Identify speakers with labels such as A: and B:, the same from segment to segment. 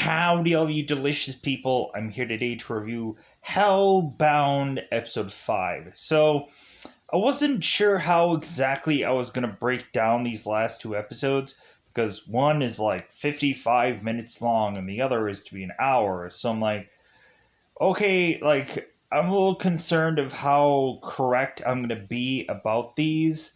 A: Howdy, all you delicious people. I'm here today to review Hellbound Episode 5. So, I wasn't sure how exactly I was going to break down these last two episodes because one is like 55 minutes long and the other is to be an hour. So, I'm like, okay, like, I'm a little concerned of how correct I'm going to be about these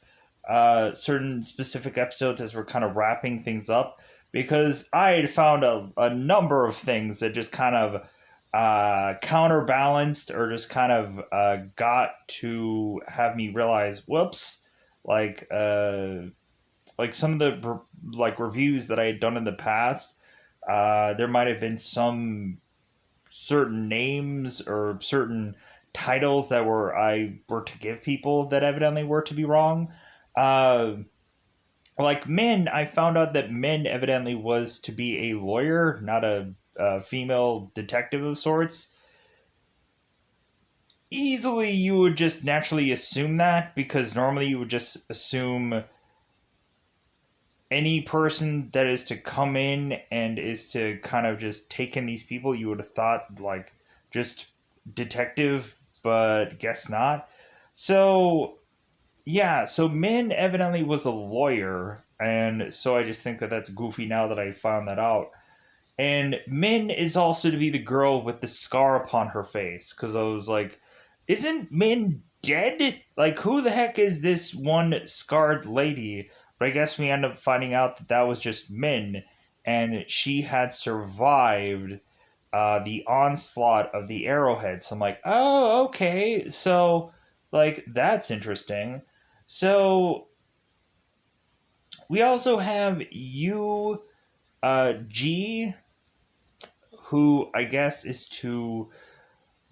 A: certain specific episodes as we're kind of wrapping things up because I had found a number of things that just kind of counterbalanced or just kind of got to have me realize, whoops, like some of the like reviews that I had done in the past, there might have been some certain names or certain titles that I were to give people that evidently were to be wrong. Uh, like Min, I found out that Min evidently was to be a lawyer, not a female detective of sorts. Easily, you would just naturally assume that because normally you would just assume any person that is to come in and is to kind of just take in these people, you would have thought like just detective, but guess not. So yeah, so Min evidently was a lawyer, and so I just think that that's goofy now that I found that out. And Min is also to be the girl with the scar upon her face, because I was like, isn't Min dead? Like, who the heck is this one scarred lady? But I guess we end up finding out that that was just Min, and she had survived the onslaught of the arrowhead. So I'm like, oh, okay. So, like, that's interesting. So, we also have Yu G, who I guess is to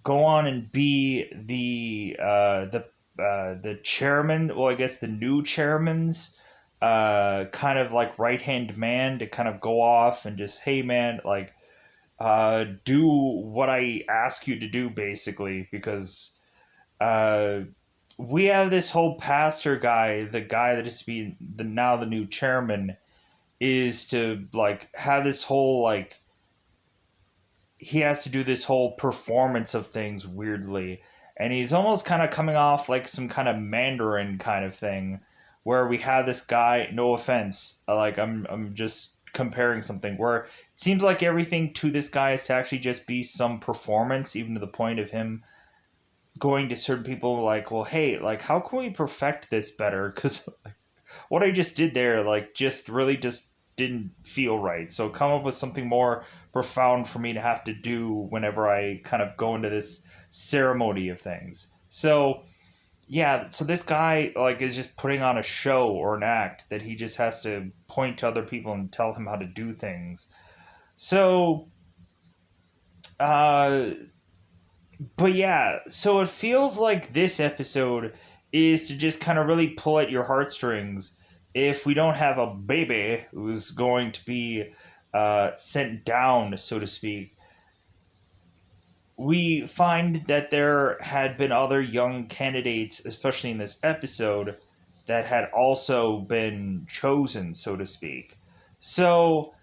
A: go on and be the chairman. Well, I guess the new chairman's kind of like right hand man to kind of go off and just, hey man, like do what I ask you to do, basically, because uh, we have this whole pastor guy, the guy that is to be the new chairman, is to like have this whole like he has to do this whole performance of things weirdly, and he's almost kind of coming off like some kind of Mandarin kind of thing, where we have this guy. No offense, like I'm just comparing something where it seems like everything to this guy is to actually just be some performance, even to the point of him going to certain people like, well, hey, like how can we perfect this better? Because what I just did there, like, just really just didn't feel right. So come up with something more profound for me to have to do whenever I kind of go into this ceremony of things. So yeah, so this guy like is just putting on a show or an act that he just has to point to other people and tell them how to do things. So uh but yeah, so it feels like this episode is to just kind of really pull at your heartstrings if we don't have a baby who's going to be sent down, so to speak. We find that there had been other young candidates, especially in this episode, that had also been chosen, so to speak. So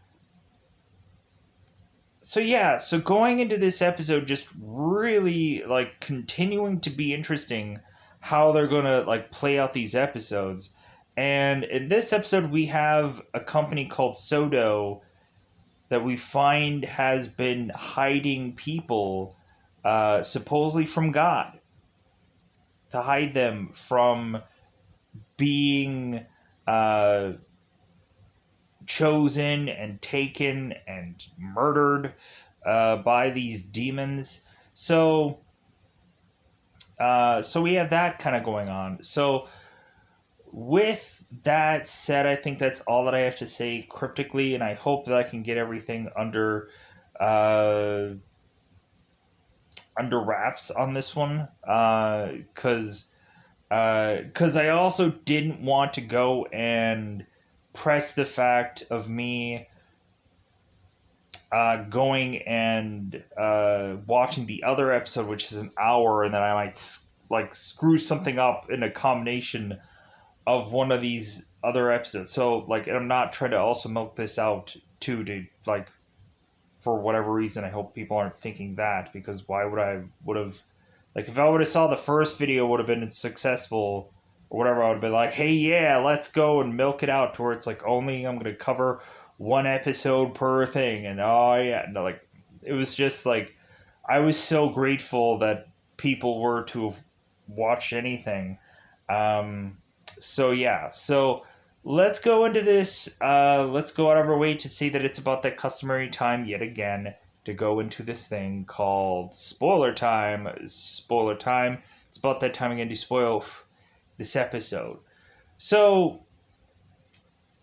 A: so yeah, so going into this episode, just really like continuing to be interesting how they're gonna like play out these episodes. And in this episode we have a company called Sodo that we find has been hiding people supposedly from God, to hide them from being uh, chosen and taken and murdered by these demons. So, so we have that kind of going on. So, with that said, I think that's all that I have to say cryptically, and I hope that I can get everything uh, under wraps on this one, because I also didn't want to go and press the fact of me going and watching the other episode, which is an hour, and then I might like screw something up in a combination of one of these other episodes. So like, I'm not trying to also milk this out too to like for whatever reason, I hope people aren't thinking that, because why would have, like, if I would have saw the first video would have been successful or whatever, I would have been like, hey, yeah, let's go and milk it out to where it's like only I'm going to cover one episode per thing. And oh, yeah, no, like, it was just like, I was so grateful that people were to have watched anything. Um, so, yeah, so let's go into this. Let's go out of our way to say that it's about that customary time yet again to go into this thing called spoiler time. Spoiler time. It's about that time again to spoil this episode. So,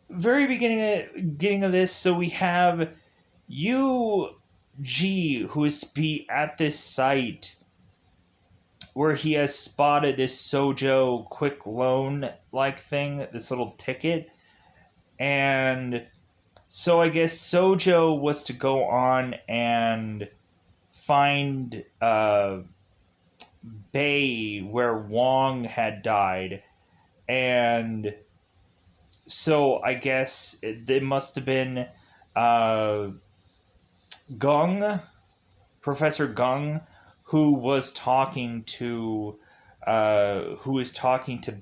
A: very beginning of this, so we have G, who is to be at this site where he has spotted this Sojo quick loan like thing, this little ticket. And so I guess Sojo was to go on and find Bay where Wong had died. And so I guess it must have been uh, Gung, Professor Gung, who was talking to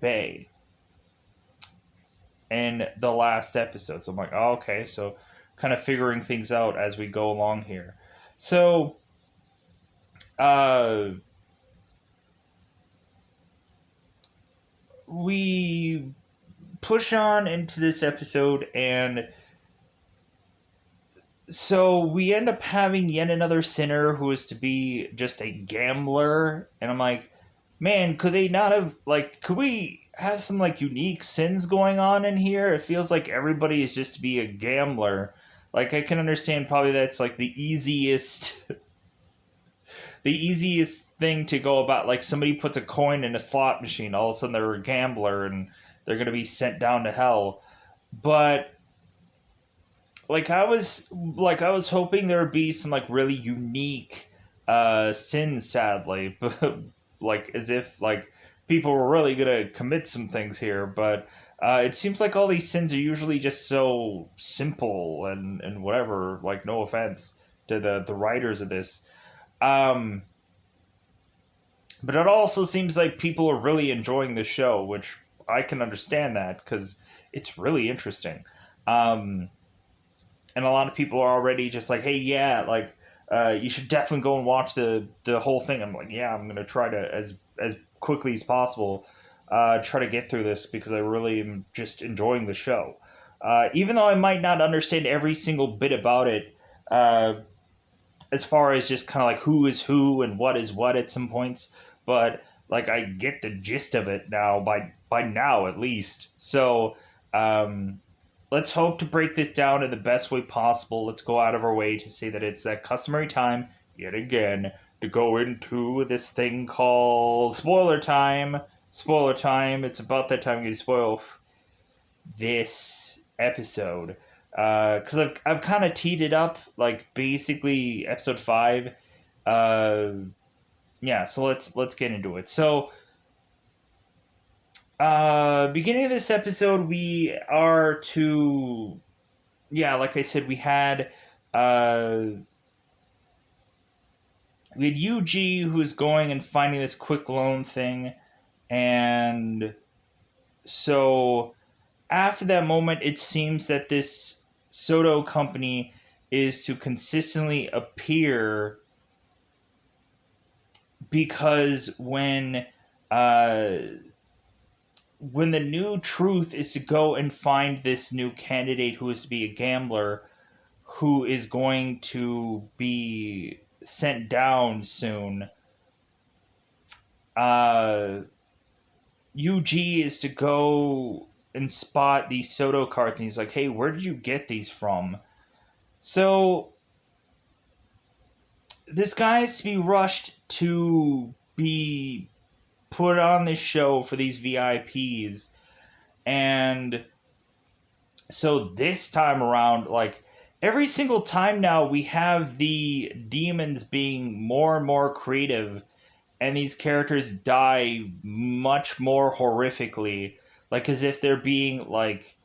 A: Bay in the last episode. So I'm like, oh, okay, so kind of figuring things out as we go along here. So we push on into this episode, and so we end up having yet another sinner who is to be just a gambler, and I'm like, man, could they not have, like, could we have some, like, unique sins going on in here? It feels like everybody is just to be a gambler. Like, I can understand probably that's, like, the easiest thing to go about. Like, somebody puts a coin in a slot machine, all of a sudden they're a gambler, and they're going to be sent down to hell. But I was hoping there would be some, like, really unique sins, sadly, but like, as if, like, people were really gonna commit some things here. But it seems like all these sins are usually just so simple and whatever. Like, no offense to the writers of this, but it also seems like people are really enjoying the show, which I can understand that because it's really interesting. And a lot of people are already just like, hey, yeah, like, you should definitely go and watch the whole thing. I'm like, yeah, I'm gonna try to as quickly as possible try to get through this, because I really am just enjoying the show. Even though I might not understand every single bit about it, as far as just kind of like who is who and what is what at some points, but like I get the gist of it now by now at least. So let's hope to break this down in the best way possible. Let's go out of our way to say that it's that customary time, yet again, to go into this thing called spoiler time. Spoiler time. It's about that time to spoil this episode. Because I've kind of teed it up, like, basically episode 5. Yeah, so let's get into it. So, beginning of this episode, we are to, yeah, like I said, we had Yuji, who's going and finding this quick loan thing, and so after that moment, it seems that this Soto company is to consistently appear, because when the new truth is to go and find this new candidate who is to be a gambler, who is going to be sent down soon, UG is to go and spot these Soto cards, and he's like, hey, where did you get these from? So this guy is to be rushed to be put on this show for these VIPs. And so this time around, like, every single time now, we have the demons being more and more creative, and these characters die much more horrifically, like as if they're being, like,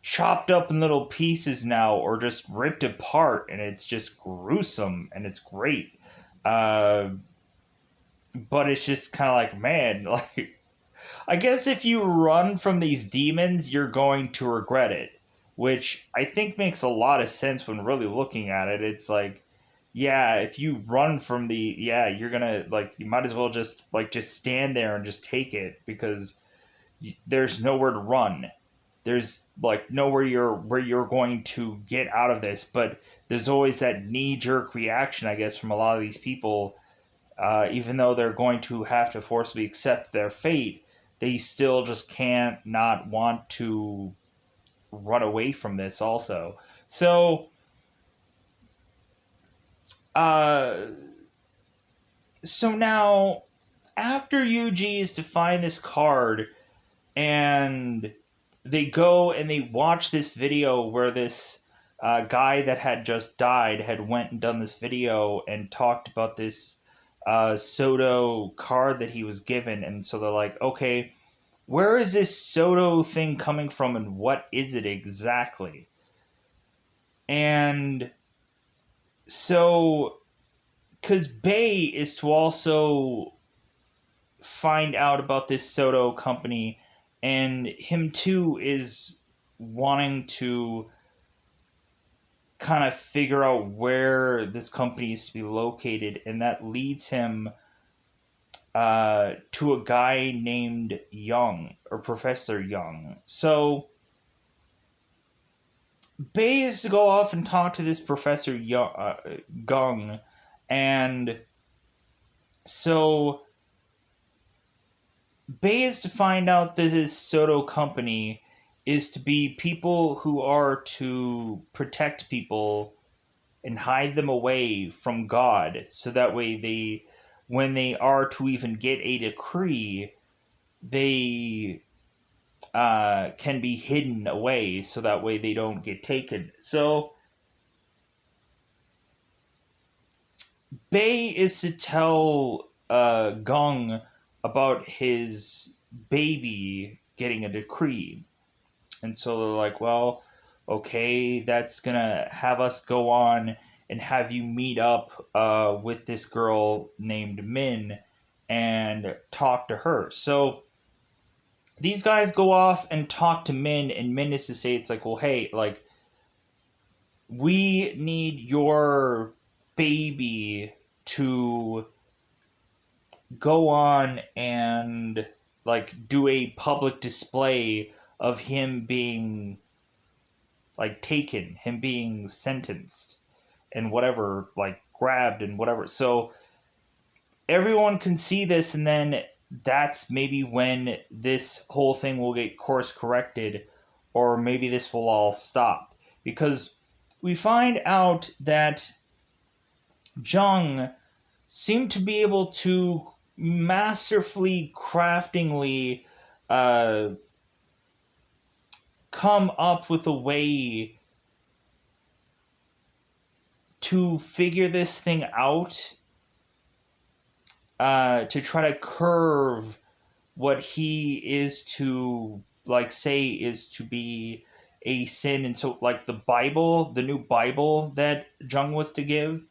A: chopped up in little pieces now or just ripped apart, and it's just gruesome and it's great. Uh, but it's just kind of like, man, like, I guess if you run from these demons, you're going to regret it, which I think makes a lot of sense when really looking at it. It's like, yeah, if you run from yeah, you're gonna, like, you might as well just, like, just stand there and just take it, because there's nowhere to run. There's, like, nowhere where you're going to get out of this. But there's always that knee jerk reaction, I guess, from a lot of these people. Even though they're going to have to forcibly accept their fate, they still just can't not want to run away from this also. So, uh, so now, after Yuji is to find this card, and they go and they watch this video where this guy that had just died had went and done this video and talked about this Soto card that he was given. And so they're like, okay, where is this Soto thing coming from, and what is it exactly? And so, because Bay is to also find out about this Soto company, and him too is wanting to kind of figure out where this company is to be located, and that leads him to a guy named Young, or Professor Young. So Bay is to go off and talk to this Professor Young, and so Bay is to find out that this Soto company is to be people who are to protect people and hide them away from God, so that way they, when they are to even get a decree, they can be hidden away, so that way they don't get taken. So Bay is to tell Gong about his baby getting a decree. And so they're like, well, okay, that's going to have us go on and have you meet up with this girl named Min and talk to her. So these guys go off and talk to Min, and Min is to say, it's like, well, hey, like, we need your baby to go on and, like, do a public display of him being, like, taken, him being sentenced and whatever, like, grabbed and whatever. So everyone can see this, and then that's maybe when this whole thing will get course corrected, or maybe this will all stop, because we find out that Jung seemed to be able to masterfully, craftingly uh, come up with a way to figure this thing out, to try to curve what he is to, like, say is to be a sin. And so, like, the new Bible that Jung was to give,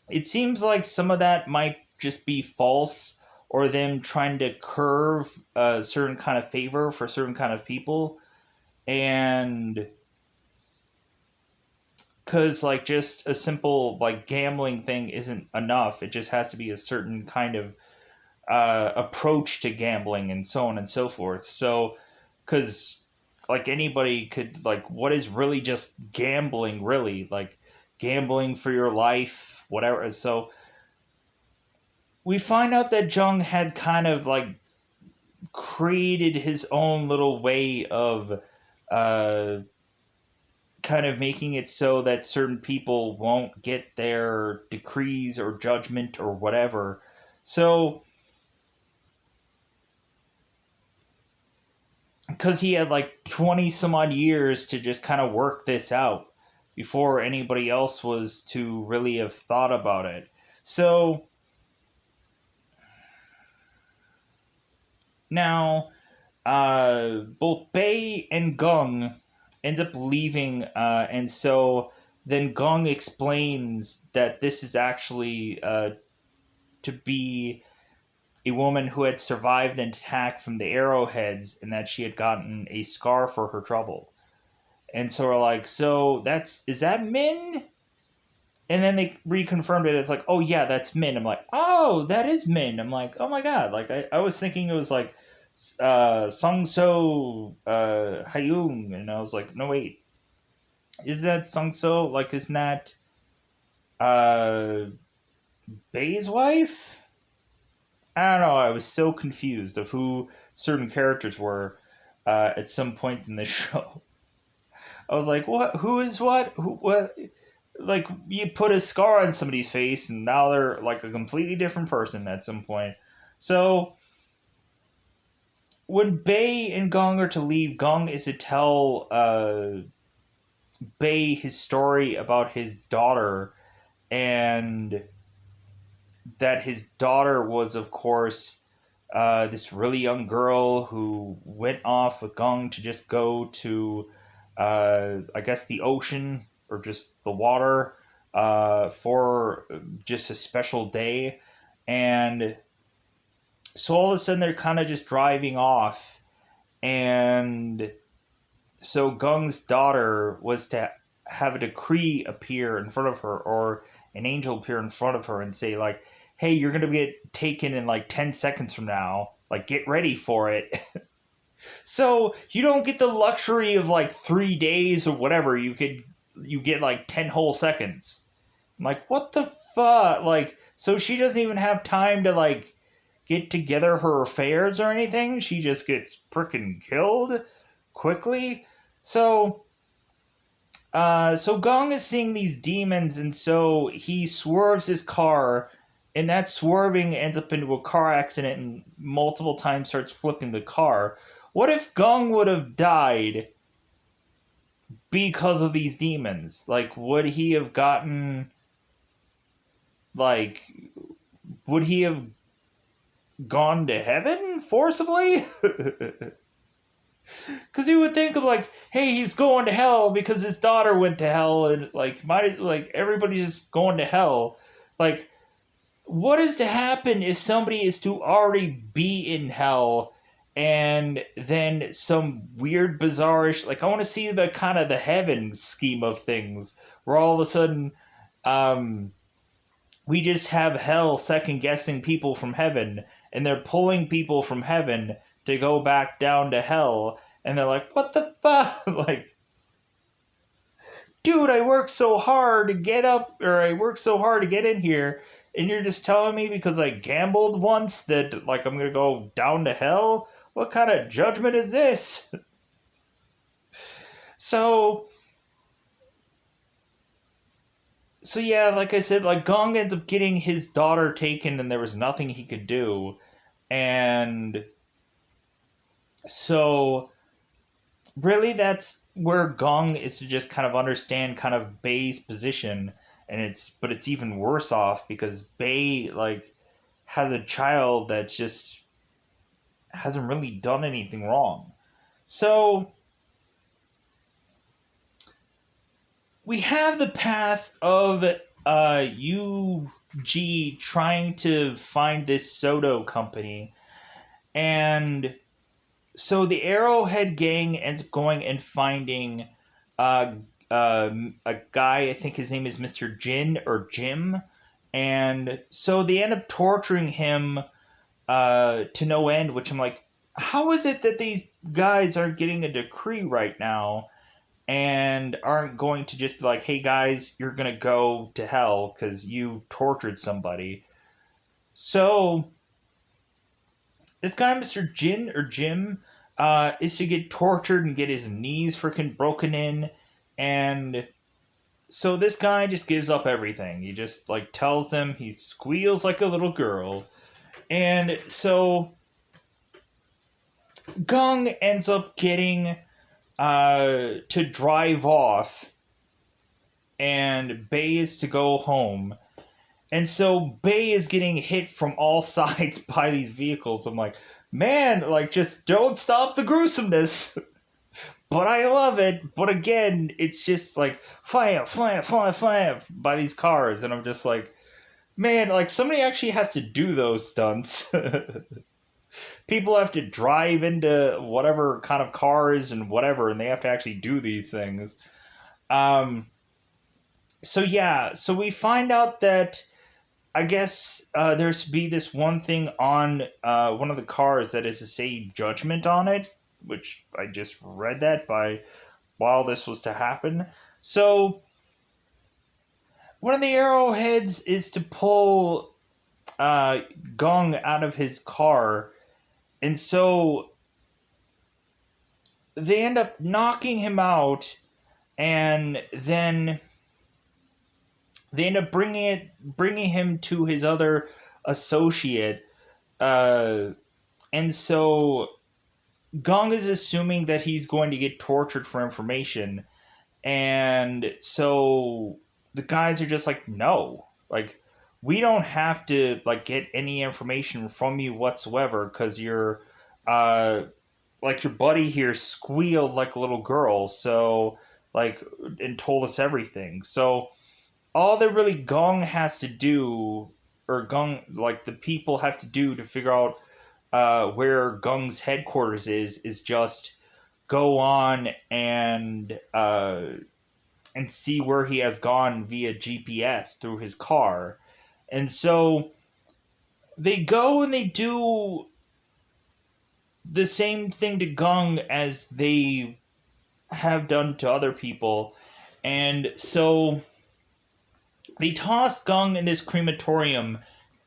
A: it seems like some of that might just be false, or them trying to curve a certain kind of favor for certain kind of people. And because, like, just a simple, like, gambling thing isn't enough. It just has to be a certain kind of approach to gambling, and so on and so forth. So, because, like, anybody could, like, what is really just gambling, really? Like, gambling for your life, whatever. So we find out that Jung had kind of, like, created his own little way of uh, kind of making it so that certain people won't get their decrees or judgment or whatever. So, because he had like 20 some odd years to just kind of work this out before anybody else was to really have thought about it. So, now, both Bei and Gung end up leaving, and so then Gung explains that this is actually to be a woman who had survived an attack from the arrowheads and that she had gotten a scar for her trouble. And so we're like, so is that Min? And then they reconfirmed it. It's like, oh yeah, that's Min. I'm like, oh, that is Min. I'm like, oh my god. Like I was thinking it was like Sung So Hyung, and I was like, no wait, is that Sung So? Like, isn't that uh Bei's wife? I don't know. I was so confused of who certain characters were at some point in this show. I was like, what? Who is what? Who what? Like, you put a scar on somebody's face, and now they're like a completely different person at some point. So when Bei and Gong are to leave, Gong is to tell Bei his story about his daughter, and that his daughter was, of course, this really young girl who went off with Gong to just go to, I guess, the ocean or just the water for just a special day. And so all of a sudden they're kind of just driving off. And so Gung's daughter was to have a decree appear in front of her, or an angel appear in front of her and say, like, hey, you're going to get taken in like 10 seconds from now. Like, get ready for it. So you don't get the luxury of like 3 days or whatever. You get like 10 whole seconds. I'm like, what the fuck? Like, so she doesn't even have time to like get together her affairs or anything. She just gets freaking killed quickly. So so Gong is seeing these demons, and so he swerves his car, and that swerving ends up into a car accident and multiple times starts flipping the car. What if Gong would have died because of these demons? Like, would he have gotten, like, would he have gone to heaven forcibly? Because you would think of like, hey, he's going to hell because his daughter went to hell, and like everybody's just going to hell. Like, what is to happen if somebody is to already be in hell, and then some weird, bizarrish, like, I want to see the kind of the heaven scheme of things, where all of a sudden, we just have hell second guessing people from heaven, and they're pulling people from heaven to go back down to hell, and they're like, what the fuck? Like, dude, I worked so hard to get up, or I worked so hard to get in here, and you're just telling me because I gambled once that, like, I'm gonna go down to hell? What kind of judgment is this? So yeah, like I said, like, Gong ends up getting his daughter taken, and there was nothing he could do, and so really that's where Gong is to just kind of understand kind of Bei's position, and it's even worse off because Bei, like, has a child that's just hasn't really done anything wrong. So we have the path of UG trying to find this Soto company, and so the Arrowhead gang ends up going and finding a guy, I think his name is Mr. Jin or Jim, and so they end up torturing him to no end, which I'm like, how is it that these guys aren't getting a decree right now and aren't going to just be like, hey guys, you're going to go to hell because you tortured somebody? So this guy, Mr. Jin or Jim, is to get tortured and get his knees freaking broken in, and so this guy just gives up everything. He just, like, tells them, he squeals like a little girl, and so Gong ends up getting to drive off, and Bei is to go home. And so Bei is getting hit from all sides by these vehicles. I'm like, man, like, just don't stop the gruesomeness. But I love it. But again, it's just like fire, fire, fire, fire by these cars, and I'm just like, man, like somebody actually has to do those stunts. People have to drive into whatever kind of cars and whatever, and they have to actually do these things. Um, so yeah, so we find out that I guess there's to be this one thing on one of the cars that is to say judgment on it, which I just read that by while this was to happen. So one of the arrowheads is to pull Gong out of his car, and so they end up knocking him out, and then they end up bringing him to his other associate, uh, and so Gong is assuming that he's going to get tortured for information, and so the guys are just like, no, like we don't have to like get any information from you whatsoever because you're uh like your buddy here squealed like a little girl, so like and told us everything. So all that really Gong has to do, or Gong, like the people have to do to figure out where Gung's headquarters is just go on and see where he has gone via GPS through his car. And so they go and they do the same thing to Gung as they have done to other people. And so they toss Gung in this crematorium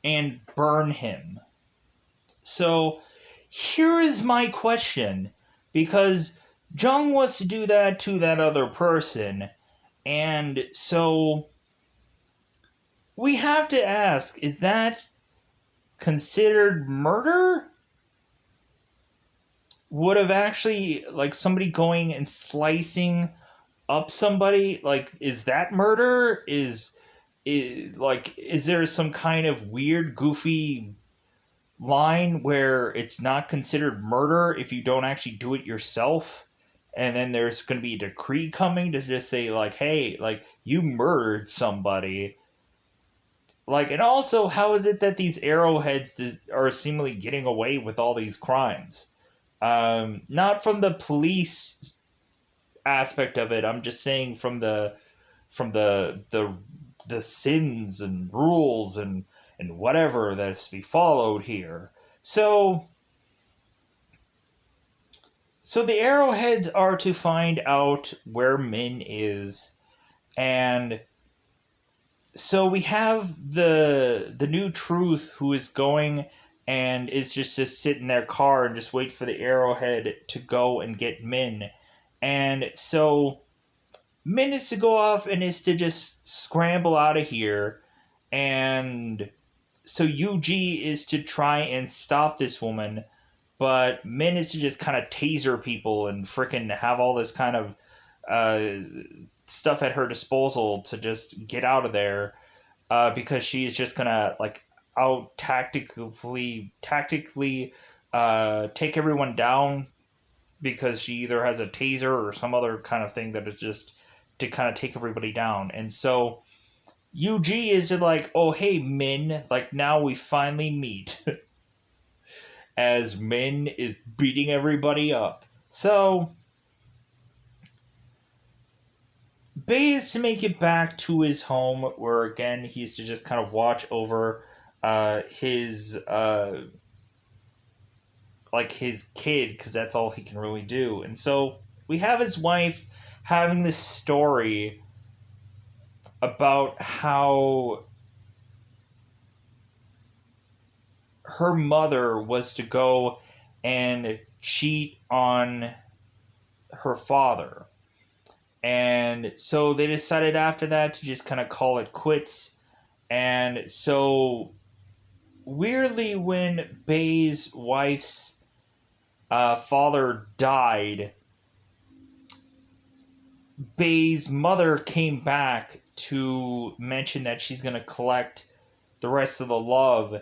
A: and burn him. So here is my question, because Jung wants to do that to that other person, and so we have to ask, is that considered murder? Would have actually, like, somebody going and slicing up somebody, like, is that murder? Is there some kind of weird, goofy line where it's not considered murder if you don't actually do it yourself? And then there's going to be a decree coming to just say, like, hey, like, you murdered somebody. Like, and also, how is it that these arrowheads are seemingly getting away with all these crimes? Not from the police aspect of it. I'm just saying from the sins and rules and whatever that is to be followed here. So the arrowheads are to find out where Min is, and so we have the new truth who is going and is just to sit in their car and just wait for the arrowhead to go and get Min. And so Min is to go off and is to just scramble out of here. And so Yuji is to try and stop this woman, but Min is to just kind of taser people and frickin' have all this kind of stuff at her disposal to just get out of there, because she's just gonna like out tactically take everyone down, because she either has a taser or some other kind of thing that is just to kind of take everybody down. And so UG is just like, oh hey Min, like now we finally meet. As Min is beating everybody up. So Bay is to make it back to his home, where again he's to just kind of watch over his like his kid, because that's all he can really do. And so we have his wife having this story about how her mother was to go and cheat on her father. And so they decided after that to just kind of call it quits. And so, weirdly, when Bay's wife's father died, Bay's mother came back to mention that she's going to collect the rest of the love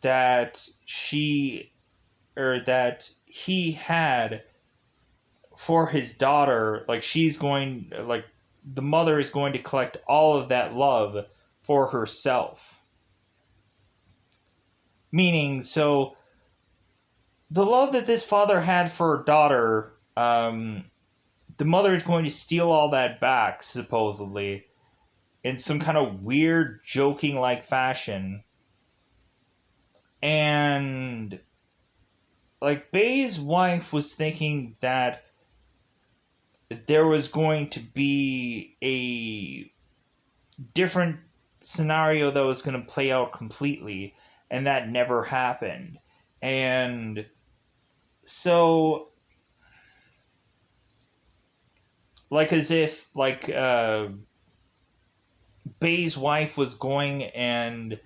A: that she or that he had for his daughter, like she's going like the mother is going to collect all of that love for herself. Meaning, so the love that this father had for her daughter, the mother is going to steal all that back, supposedly, in some kind of weird, joking like fashion. And, like, Bay's wife was thinking that there was going to be a different scenario that was going to play out completely, and that never happened. And so, like, as if, like, Bay's wife was going and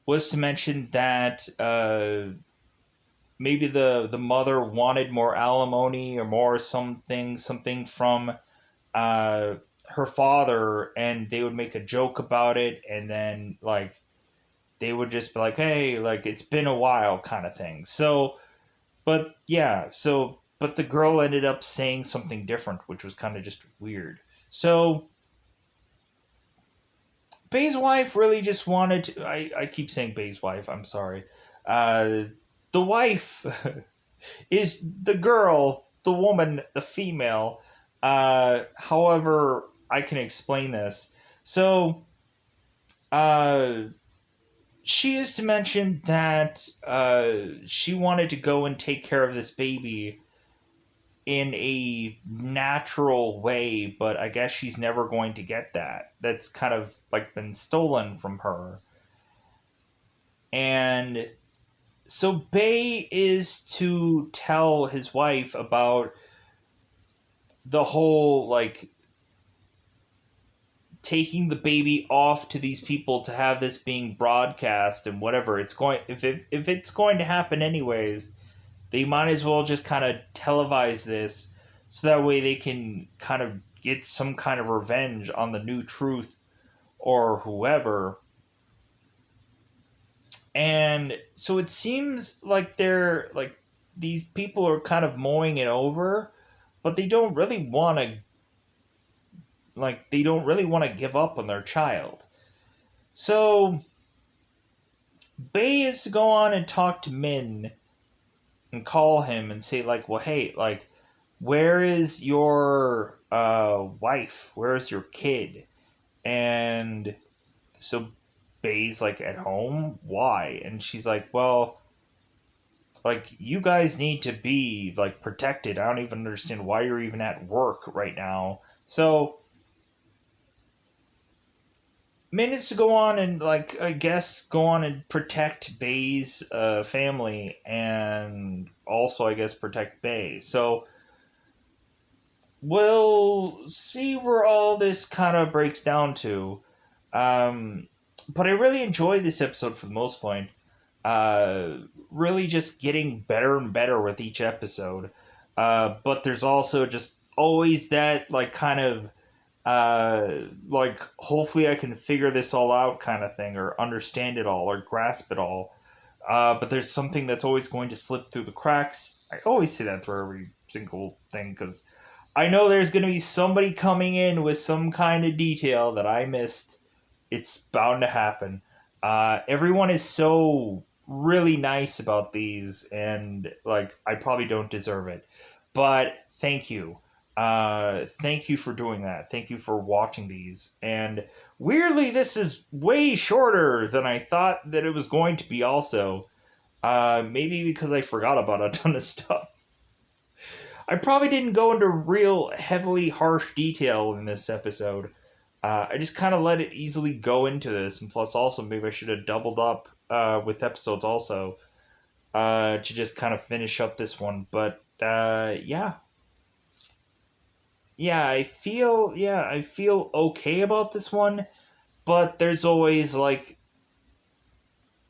A: was to mention that maybe the mother wanted more alimony or more something from uh, her father, and they would make a joke about it, and then like they would just be like, "Hey, like it's been a while," kind of thing. So, but yeah, so but the girl ended up saying something different, which was kind of just weird. So Bay's wife really just wanted to. I keep saying Bay's wife. I'm sorry. Uh, the wife is the girl, the woman, the female. However, I can explain this. So, uh, she is to mention that she wanted to go and take care of this baby in a natural way, but I guess she's never going to get that. That's kind of like been stolen from her. And so Bay is to tell his wife about the whole like taking the baby off to these people to have this being broadcast and whatever it's going if it's going to happen anyways, they might as well just kind of televise this so that way they can kind of get some kind of revenge on the New Truth or whoever. And so it seems like they're like these people are kind of mowing it over, but they don't really want to give up on their child. So Bay is to go on and talk to Min and call him and say like, well, hey, like, where is your wife? Where is your kid? And so Bay's like, at home. Why? And she's like, well, like, you guys need to be like protected. I don't even understand why you're even at work right now. So Min to go on and like I guess go on and protect Bay's family and also I guess protect Bay. So we'll see where all this kind of breaks down to. Um, but I really enjoyed this episode for the most point. Uh, really just getting better and better with each episode. But there's also just always that like kind of like hopefully I can figure this all out kind of thing or understand it all or grasp it all. But there's something that's always going to slip through the cracks. I always say that through every single thing because I know there's going to be somebody coming in with some kind of detail that I missed. It's bound to happen. Everyone is so really nice about these, and like I probably don't deserve it, but thank you. Thank you for doing that. Thank you for watching these. And weirdly, this is way shorter than I thought that it was going to be. Also, maybe because I forgot about a ton of stuff. I probably didn't go into real heavily harsh detail in this episode. I just kind of let it easily go into this, and plus, also maybe I should have doubled up with episodes also to just kind of finish up this one. But yeah, I feel okay about this one. But there's always like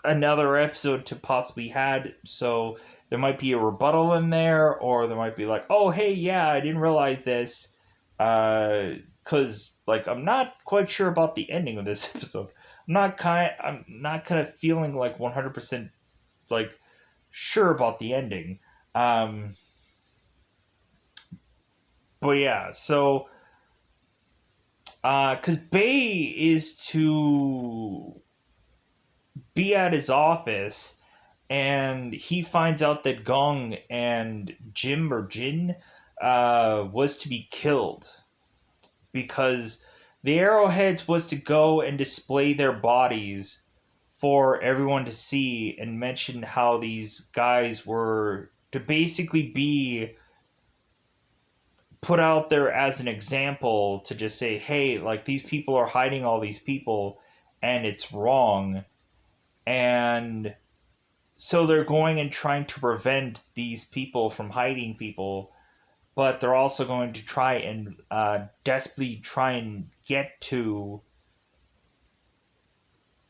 A: another episode to possibly had, so there might be a rebuttal in there, or there might be like, oh hey, yeah, I didn't realize this, because like I'm not quite sure about the ending of this episode. I'm not kind of feeling like 100% like sure about the ending. Um, but yeah, so because Bay is to be at his office, and he finds out that Gong and Jim or Jin was to be killed because the arrowheads was to go and display their bodies for everyone to see and mention how these guys were to basically be put out there as an example to just say, hey, like these people are hiding all these people and it's wrong. And so they're going and trying to prevent these people from hiding people, but they're also going to try and desperately try and get to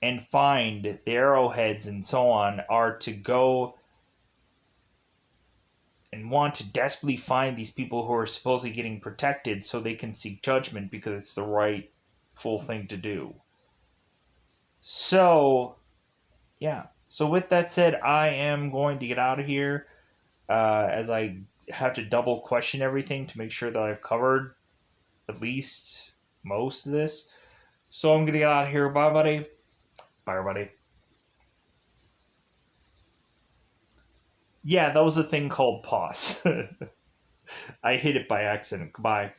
A: and find the arrowheads and so on are to go and want to desperately find these people who are supposedly getting protected so they can seek judgment because it's the right full thing to do. So, yeah. So, with that said, I am going to get out of here as I have to double question everything to make sure that I've covered at least most of this. So, I'm going to get out of here. Bye, buddy. Bye, everybody. Yeah, that was a thing called pause. I hit it by accident. Goodbye.